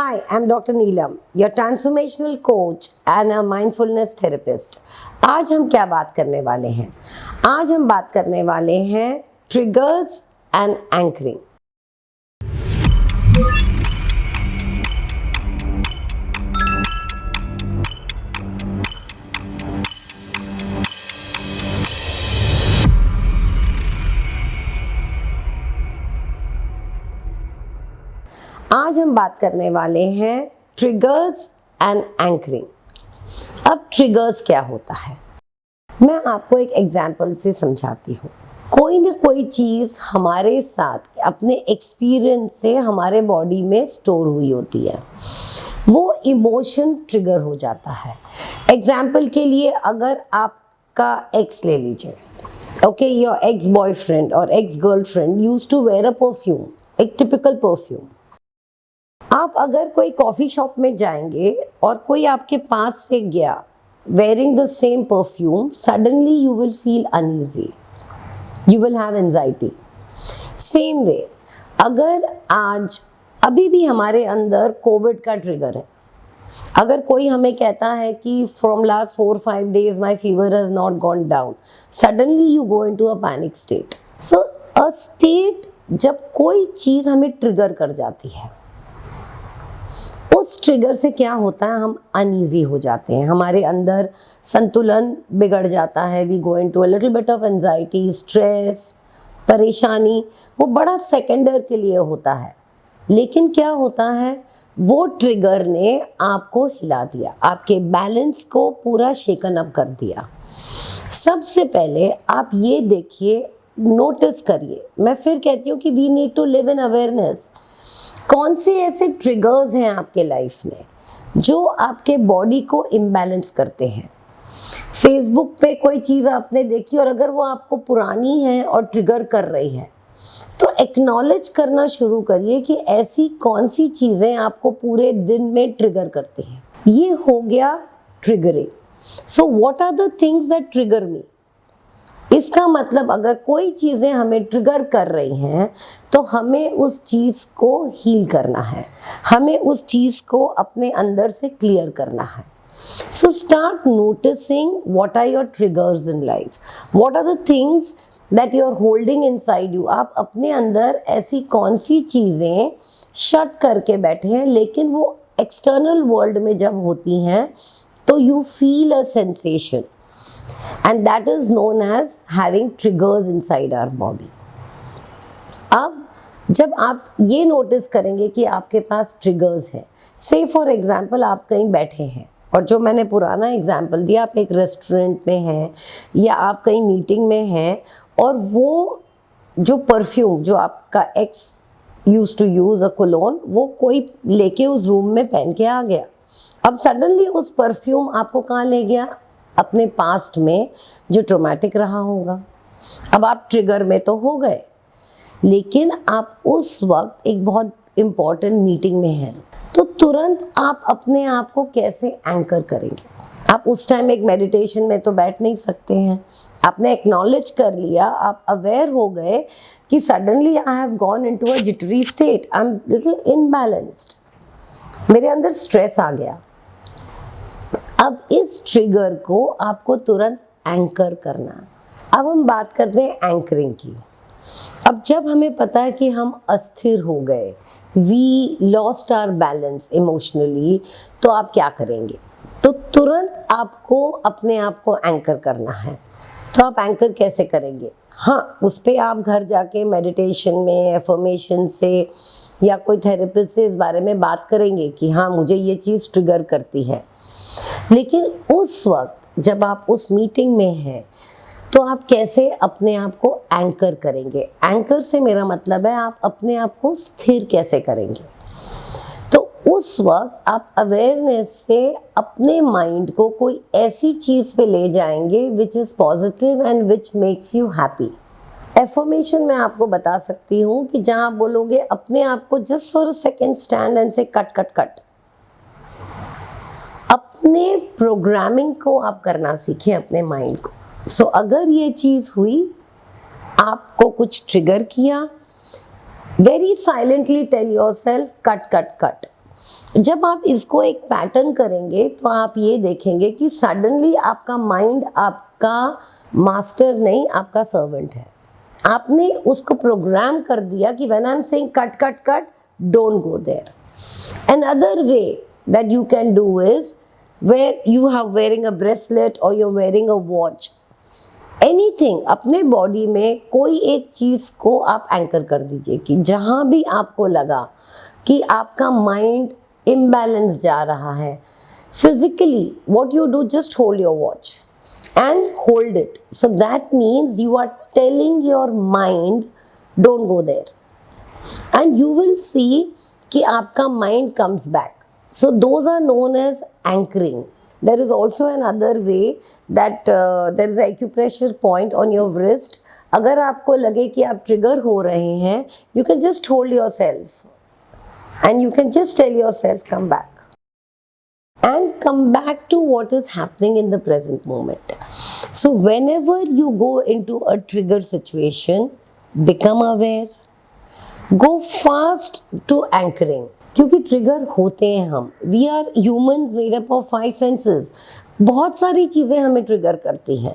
Hi, I'm Dr. Neelam, your transformational coach and a mindfulness therapist. आज हम क्या बात करने वाले हैं? आज हम बात करने वाले हैं triggers and anchoring. आज हम बात करने वाले हैं ट्रिगर्स एंड एंकरिंग। अब ट्रिगर्स क्या होता है, मैं आपको एक एग्जाम्पल से समझाती हूँ। कोई ना कोई चीज़ हमारे साथ अपने एक्सपीरियंस से हमारे बॉडी में स्टोर हुई होती है, वो इमोशन ट्रिगर हो जाता है। एग्जाम्पल के लिए अगर आपका एक्स ले लीजिए, ओके, योर एक्स बॉयफ्रेंड और ex girlfriend used to wear a perfume, एक टिपिकल परफ्यूम। आप अगर कोई कॉफ़ी शॉप में जाएंगे और कोई आपके पास से गया wearing the same perfume, suddenly you will feel uneasy, you will have anxiety. Same way, अगर आज अभी भी हमारे अंदर कोविड का ट्रिगर है, अगर कोई हमें कहता है कि from last 4-5 days my fever has not gone down, suddenly you go into a panic state. So a state जब कोई चीज़ हमें ट्रिगर कर जाती है, उस ट्रिगर से क्या होता है, हम अनईजी हो जाते हैं, हमारे अंदर संतुलन बिगड़ जाता है। We go into a little bit of anxiety, stress, परेशानी। वो बड़ा सेकेंडर के लिए होता है, लेकिन क्या होता है, वो ट्रिगर ने आपको हिला दिया, आपके बैलेंस को पूरा शेकन अप कर दिया। सबसे पहले आप ये देखिए, नोटिस करिए। मैं फिर कहती हूँ कि we need to live in awareness. कौन से ऐसे ट्रिगर्स हैं आपके लाइफ में जो आपके बॉडी को इम्बैलेंस करते हैं। फेसबुक पे कोई चीज़ आपने देखी और अगर वो आपको पुरानी है और ट्रिगर कर रही है, तो एक्नॉलेज करना शुरू करिए कि ऐसी कौन सी चीज़ें आपको पूरे दिन में ट्रिगर करती हैं। ये हो गया triggering. So what are the things that trigger me. इसका मतलब अगर कोई चीज़ें हमें ट्रिगर कर रही हैं तो हमें उस चीज़ को हील करना है, हमें उस चीज़ को अपने अंदर से क्लियर करना है। So start noticing what are your triggers in life, what are the things that you are holding inside you. आप अपने अंदर ऐसी कौन सी चीज़ें शट करके बैठे हैं, लेकिन वो एक्सटर्नल वर्ल्ड में जब होती हैं तो you feel a sensation, and that is known as having triggers inside our body. अब जब आप ये नोटिस करेंगे कि आपके पास ट्रिगर्स हैं, से फॉर एग्जांपल आप कहीं बैठे हैं, और जो मैंने पुराना एग्जांपल दिया, आप एक रेस्टोरेंट में हैं या आप कहीं मीटिंग में हैं, और वो जो परफ्यूम जो आपका ex use to use a cologne, वो कोई लेके उस रूम में पहन के आ गया। अब सडनली उस परफ्यूम आपको कहाँ ले गया, अपने पास्ट में जो ट्रॉमेटिक रहा होगा। अब आप ट्रिगर में तो हो गए, लेकिन आप उस वक्त एक बहुत इम्पॉर्टेंट मीटिंग में हैं, तो तुरंत आप अपने आप को कैसे एंकर करेंगे। आप उस टाइम एक मेडिटेशन में तो बैठ नहीं सकते हैं। आपने एक्नॉलेज कर लिया, आप अवेयर हो गए कि suddenly I have gone into a jittery state, I am little imbalanced, मेरे अंदर स्ट्रेस आ गया। अब इस ट्रिगर को आपको तुरंत एंकर करना। अब हम बात करते हैं एंकरिंग की। अब जब हमें पता है कि हम अस्थिर हो गए, we lost our balance emotionally, तो आप क्या करेंगे, तो तुरंत आपको अपने आप को एंकर करना है। तो आप एंकर कैसे करेंगे, हाँ, उस पर आप घर जाके मेडिटेशन में, एफर्मेशन से या कोई थेरेपिस्ट से इस बारे में बात करेंगे कि हाँ, मुझे ये चीज़ ट्रिगर करती है। लेकिन उस वक्त जब आप उस मीटिंग में हैं, तो आप कैसे अपने आप को एंकर करेंगे। एंकर से मेरा मतलब है आप अपने आप को स्थिर कैसे करेंगे। तो उस वक्त आप अवेयरनेस से अपने माइंड को कोई ऐसी चीज़ पे ले जाएंगे which is positive and which makes you happy. Affirmation मैं आपको बता सकती हूँ कि जहाँ आप बोलोगे अपने आप को just for a second stand and से कट कट कट। अपने प्रोग्रामिंग को आप करना सीखें अपने माइंड को। सो अगर ये चीज़ हुई, आपको कुछ ट्रिगर किया, very silently tell yourself cut cut cut. जब आप इसको एक पैटर्न करेंगे तो आप ये देखेंगे कि सडनली आपका माइंड आपका मास्टर नहीं, आपका सर्वेंट है। आपने उसको प्रोग्राम कर दिया कि when I am saying cut cut cut, don't go there. Another way that you can do is where you have wearing a bracelet or you're wearing a watch. Anything, अपने body में कोई एक चीज़ को आप anchor कर दीजिए कि जहाँ भी आपको लगा कि आपका माइंड इम्बैलेंस जा रहा है, physically what you do, just hold your watch and hold it. So that means you are telling your mind don't go there, and you will see कि आपका mind comes back. So those are known as anchoring. There is also another way that there is a acupressure point on your wrist. अगर आपको लगे कि आप trigger हो रहे हैं, you can just hold yourself and you can just tell yourself come back. And come back to what is happening in the present moment. So whenever you go into a trigger situation, become aware, go fast to anchoring. क्योंकि trigger होते हैं हम, we are humans made up of 5 senses, बहुत सारी चीज़ें हमें trigger करती हैं,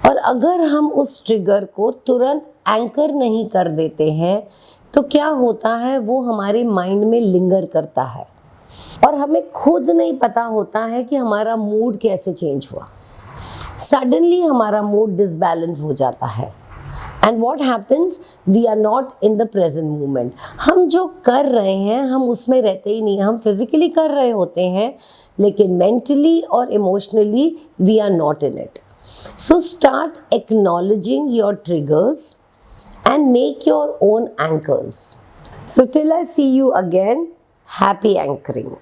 और अगर हम उस ट्रिगर को तुरंत एंकर नहीं कर देते हैं तो क्या होता है, वो हमारे माइंड में लिंगर करता है और हमें खुद नहीं पता होता है कि हमारा मूड कैसे चेंज हुआ। सडनली हमारा मूड डिसबैलेंस हो जाता है and what happens, we are not in the present moment. हम जो कर रहे हैं हम उसमें रहते ही नहीं, हम फिजिकली कर रहे होते हैं लेकिन मेंटली और emotionally we are not in it. So start acknowledging your triggers and make your own anchors. So till I see you again, happy anchoring.